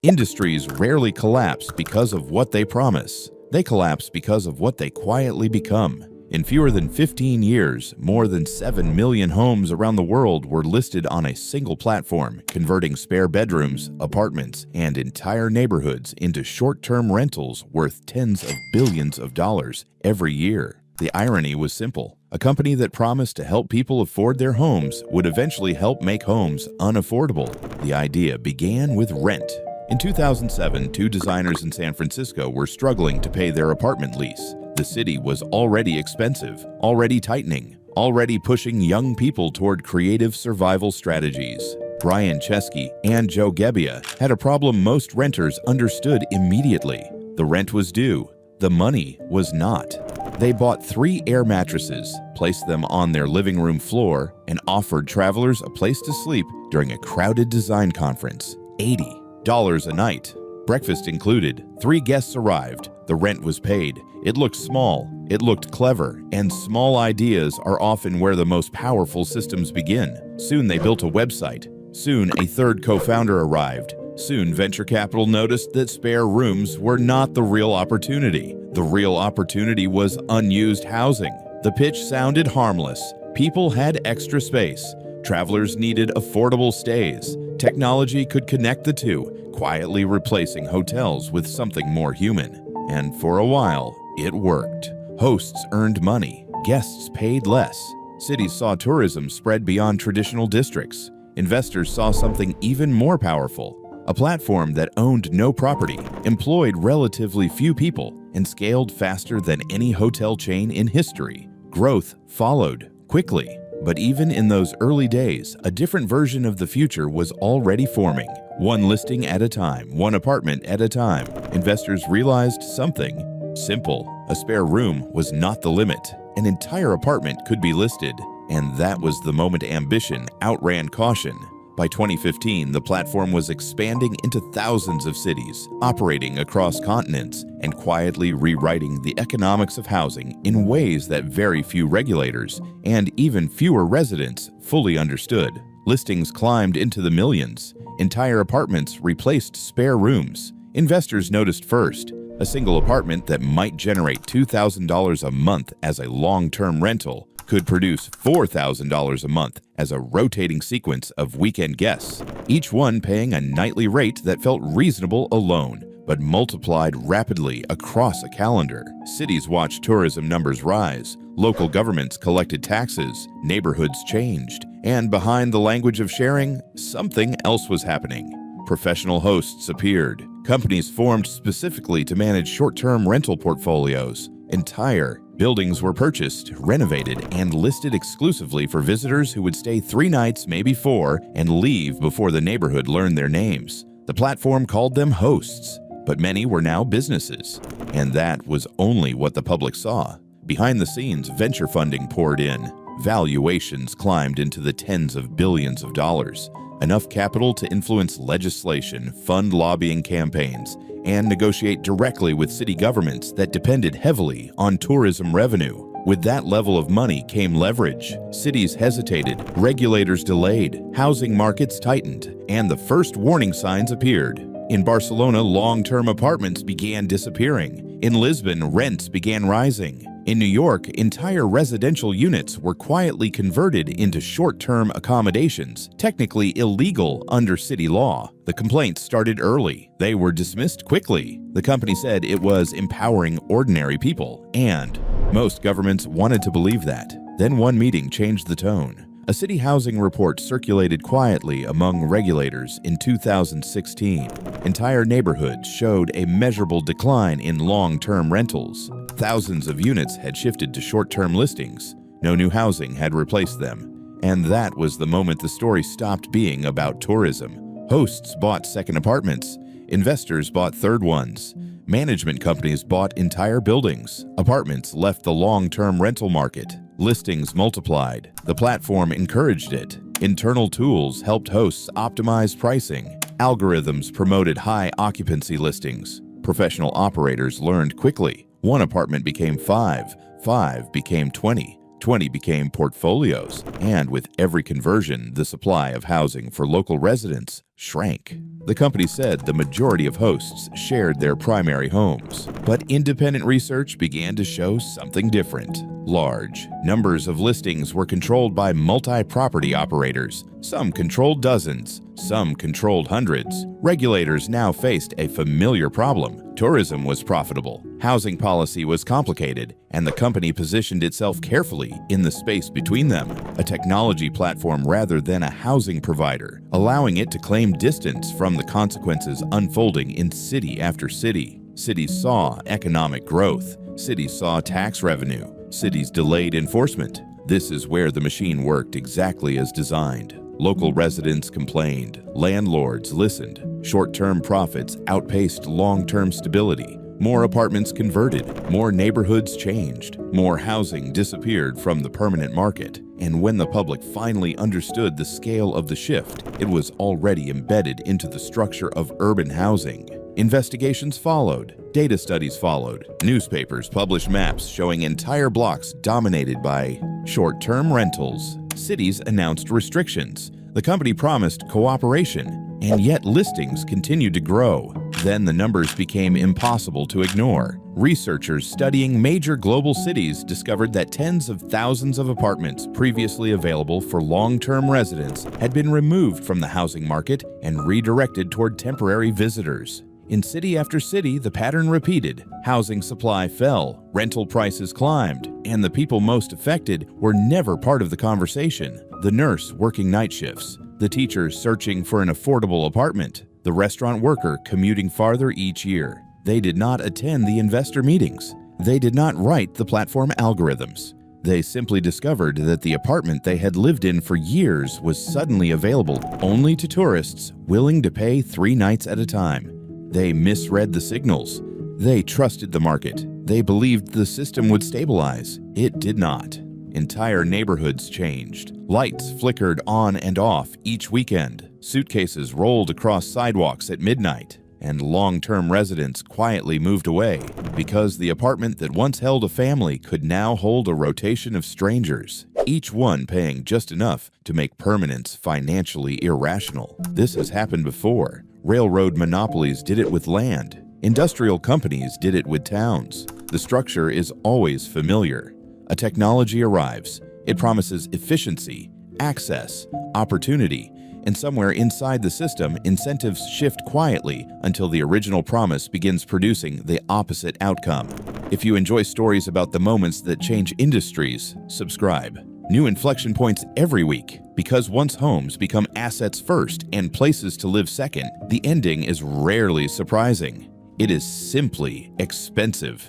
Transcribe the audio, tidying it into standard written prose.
Industries rarely collapse because of what they promise. They collapse because of what they quietly become. In fewer than 15 years, more than 7 million homes around the world were listed on a single platform, converting spare bedrooms, apartments, and entire neighborhoods into short-term rentals worth tens of billions of dollars every year. The irony was simple. A company that promised to help people afford their homes would eventually help make homes unaffordable. The idea began with rent. In 2007, two designers in San Francisco were struggling to pay their apartment lease. The city was already expensive, already tightening, already pushing young people toward creative survival strategies. Brian Chesky and Joe Gebbia had a problem most renters understood immediately. The rent was due. The money was not. They bought 3 air mattresses, placed them on their living room floor, and offered travelers a place to sleep during a crowded design conference. $80 a night. Breakfast included. 3 guests arrived. The rent was paid. It looked small. It looked clever. And small ideas are often where the most powerful systems begin. Soon they built a website. Soon a third co-founder arrived. Soon venture capital noticed that spare rooms were not the real opportunity. The real opportunity was unused housing. The pitch sounded harmless. People had extra space. Travelers needed affordable stays. Technology could connect the two, quietly replacing hotels with something more human. And for a while, it worked. Hosts earned money. Guests paid less. Cities saw tourism spread beyond traditional districts. Investors saw something even more powerful. A platform that owned no property, employed relatively few people, and scaled faster than any hotel chain in history. Growth followed quickly. But even in those early days, a different version of the future was already forming. One listing at a time, one apartment at a time. Investors realized something simple. A spare room was not the limit. An entire apartment could be listed. And that was the moment ambition outran caution. By 2015, the platform was expanding into thousands of cities, operating across continents, and quietly rewriting the economics of housing in ways that very few regulators and even fewer residents fully understood. Listings climbed into the millions. Entire apartments replaced spare rooms. Investors noticed first. A single apartment that might generate $2,000 a month as a long-term rental could produce $4,000 a month as a rotating sequence of weekend guests, each one paying a nightly rate that felt reasonable alone, but multiplied rapidly across a calendar. Cities watched tourism numbers rise, local governments collected taxes, neighborhoods changed, and behind the language of sharing, something else was happening. Professional hosts appeared. Companies formed specifically to manage short-term rental portfolios. Entire buildings were purchased, renovated, and listed exclusively for visitors who would stay 3 nights, maybe 4, and leave before the neighborhood learned their names. The platform called them hosts, but many were now businesses. And that was only what the public saw. Behind the scenes, venture funding poured in. Valuations climbed into the tens of billions of dollars. Enough capital to influence legislation, fund lobbying campaigns, and negotiate directly with city governments that depended heavily on tourism revenue. With that level of money came leverage. Cities hesitated, regulators delayed, housing markets tightened, and the first warning signs appeared. In Barcelona, long-term apartments began disappearing. In Lisbon, rents began rising. In New York, entire residential units were quietly converted into short-term accommodations, technically illegal under city law. The complaints started early. They were dismissed quickly. The company said it was empowering ordinary people, and most governments wanted to believe that. Then one meeting changed the tone. A city housing report circulated quietly among regulators in 2016. Entire neighborhoods showed a measurable decline in long-term rentals. Thousands of units had shifted to short-term listings. No new housing had replaced them. And that was the moment the story stopped being about tourism. Hosts bought second apartments. Investors bought third ones. Management companies bought entire buildings. Apartments left the long-term rental market. Listings multiplied. The platform encouraged it. Internal tools helped hosts optimize pricing. Algorithms promoted high occupancy listings. Professional operators learned quickly. One apartment became 5, 5 became 20, 20 became portfolios, and with every conversion, the supply of housing for local residents shrank. The company said the majority of hosts shared their primary homes, but independent research began to show something different. Large numbers of listings were controlled by multi-property operators. Some controlled dozens, some controlled hundreds. Regulators now faced a familiar problem. Tourism was profitable, housing policy was complicated, and the company positioned itself carefully in the space between them, a technology platform rather than a housing provider, allowing it to claim distance from the consequences unfolding in city after city. Cities saw economic growth. Cities saw tax revenue. Cities delayed enforcement. This is where the machine worked exactly as designed. Local residents complained. Landlords listened. Short-term profits outpaced long-term stability. More apartments converted. More neighborhoods changed. More housing disappeared from the permanent market. And when the public finally understood the scale of the shift, it was already embedded into the structure of urban housing. Investigations followed. Data studies followed. Newspapers published maps showing entire blocks dominated by short-term rentals. Cities announced restrictions. The company promised cooperation, and yet listings continued to grow. Then the numbers became impossible to ignore. Researchers studying major global cities discovered that tens of thousands of apartments previously available for long-term residents had been removed from the housing market and redirected toward temporary visitors. In city after city, the pattern repeated. Housing supply fell, rental prices climbed, and the people most affected were never part of the conversation. The nurse working night shifts, the teacher searching for an affordable apartment, the restaurant worker commuting farther each year. They did not attend the investor meetings. They did not write the platform algorithms. They simply discovered that the apartment they had lived in for years was suddenly available only to tourists willing to pay 3 nights at a time. They misread the signals. They trusted the market. They believed the system would stabilize. It did not. Entire neighborhoods changed. Lights flickered on and off each weekend. Suitcases rolled across sidewalks at midnight. And long-term residents quietly moved away because the apartment that once held a family could now hold a rotation of strangers, each one paying just enough to make permanence financially irrational. This has happened before. Railroad monopolies did it with land. Industrial companies did it with towns. The structure is always familiar. A technology arrives. It promises efficiency, access, opportunity, and somewhere inside the system, incentives shift quietly until the original promise begins producing the opposite outcome. If you enjoy stories about the moments that change industries, subscribe. New inflection points every week. Because once homes become assets first and places to live second, the ending is rarely surprising. It is simply expensive.